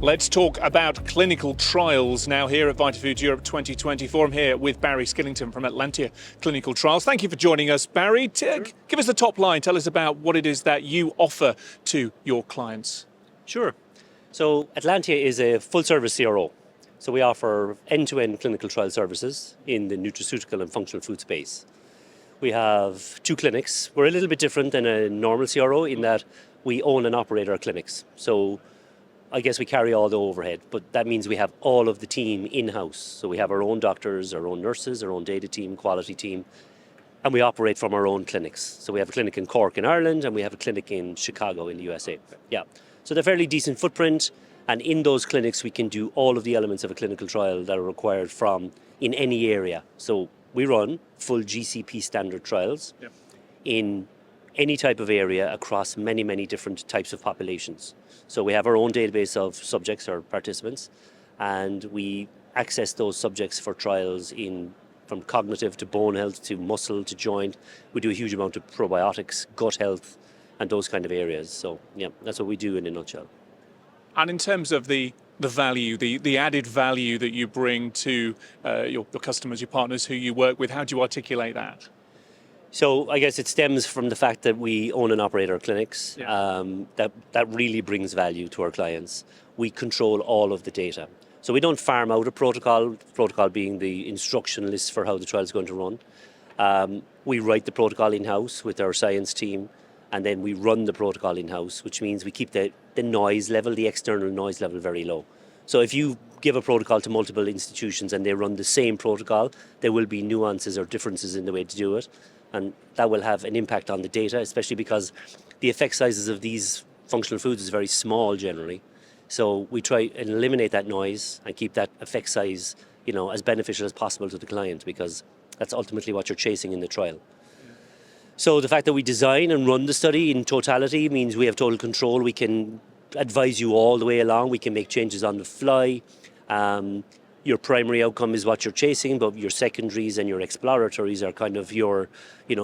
Let's talk about clinical trials now here at VitaFoods Europe 2024. I'm here with Barry Skillington from Atlantia Clinical Trials. Thank you for joining us, Barry. Give us the top line. Tell us about what it is that you offer to your clients. Sure. So Atlantia is a full-service CRO. So we offer end-to-end clinical trial services in the nutraceutical and functional food space. We have 2 clinics. We're a little bit different than a normal CRO in that we own and operate our clinics. So I guess we carry all the overhead, but that means we have all of the team in-house. So we have our own doctors, our own nurses, our own data team, quality team, and we operate from our own clinics. So we have a clinic in Cork in Ireland, and we have a clinic in Chicago in the USA. Yeah. So they're fairly decent footprint, and in those clinics we can do all of the elements of a clinical trial that are required in any area. So we run full GCP standard trials in any type of area across many, many different types of populations. So we have our own database of subjects or participants, and we access those subjects for trials from cognitive to bone health to muscle to joint. We do a huge amount of probiotics, gut health, and those kind of areas. So yeah, that's what we do in a nutshell. And in terms of the value, the added value that you bring to your customers, your partners who you work with, how do you articulate that? So I guess it stems from the fact that we own and operate our clinics. That really brings value to our clients. We control all of the data. So we don't farm out a protocol being the instruction list for how the trial is going to run. We write the protocol in-house with our science team, and then we run the protocol in-house, which means we keep the noise level, the external noise level, very low. So if you give a protocol to multiple institutions and they run the same protocol, there will be nuances or differences in the way to do it. And that will have an impact on the data, especially because the effect sizes of these functional foods is very small generally. So we try and eliminate that noise and keep that effect size, as beneficial as possible to the client, because that's ultimately what you're chasing in the trial. So the fact that we design and run the study in totality means we have total control. We can advise you all the way along. We can make changes on the fly. Your primary outcome is what you're chasing, but your secondaries and your exploratories are kind of your,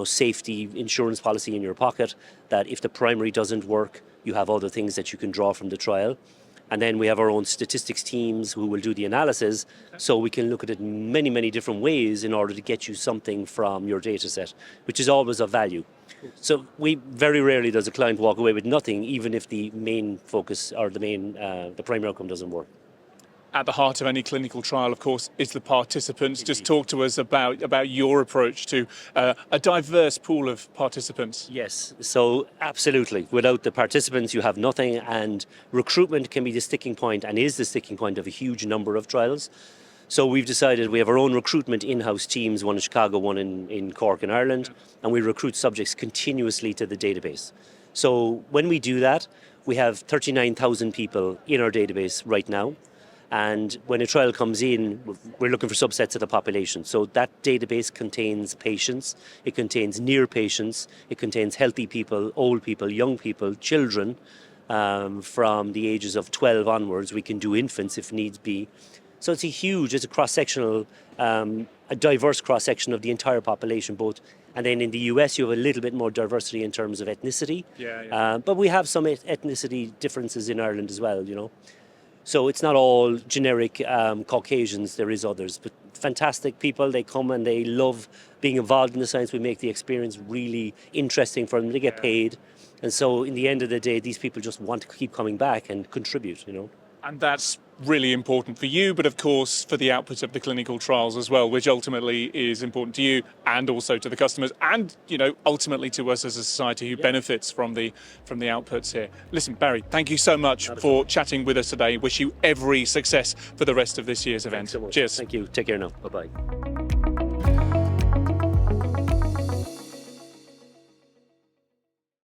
safety insurance policy in your pocket, that if the primary doesn't work, you have other things that you can draw from the trial. And then we have our own statistics teams who will do the analysis, so we can look at it many, many different ways in order to get you something from your data set, which is always of value. So very rarely does a client walk away with nothing, even if the main focus or the primary outcome doesn't work. At the heart of any clinical trial, of course, is the participants. Just talk to us about your approach to a diverse pool of participants. Yes, so absolutely. Without the participants, you have nothing, and recruitment can be the sticking point and is the sticking point of a huge number of trials. So we've decided we have our own recruitment in-house teams, one in Chicago, one in Cork in Ireland, and we recruit subjects continuously to the database. So when we do that, we have 39,000 people in our database right now. And when a trial comes in, we're looking for subsets of the population. So that database contains patients, it contains near patients, it contains healthy people, old people, young people, children, from the ages of 12 onwards. We can do infants if needs be. So it's a cross-sectional, a diverse cross-section of the entire population, both. And then in the US, you have a little bit more diversity in terms of ethnicity. But we have some ethnicity differences in Ireland as well, So it's not all generic Caucasians, there is others, but fantastic people. They come and they love being involved in the science. We make the experience really interesting for them. They get paid. And so in the end of the day, these people just want to keep coming back and contribute, And that's really important for you, but of course for the output of the clinical trials as well, which ultimately is important to you and also to the customers and, ultimately to us as a society who benefits from the outputs here. Listen, Barry, thank you so much for chatting with us today. Wish you every success for the rest of this year's event. Thanks so much. Cheers. Thank you. Take care now. Bye-bye.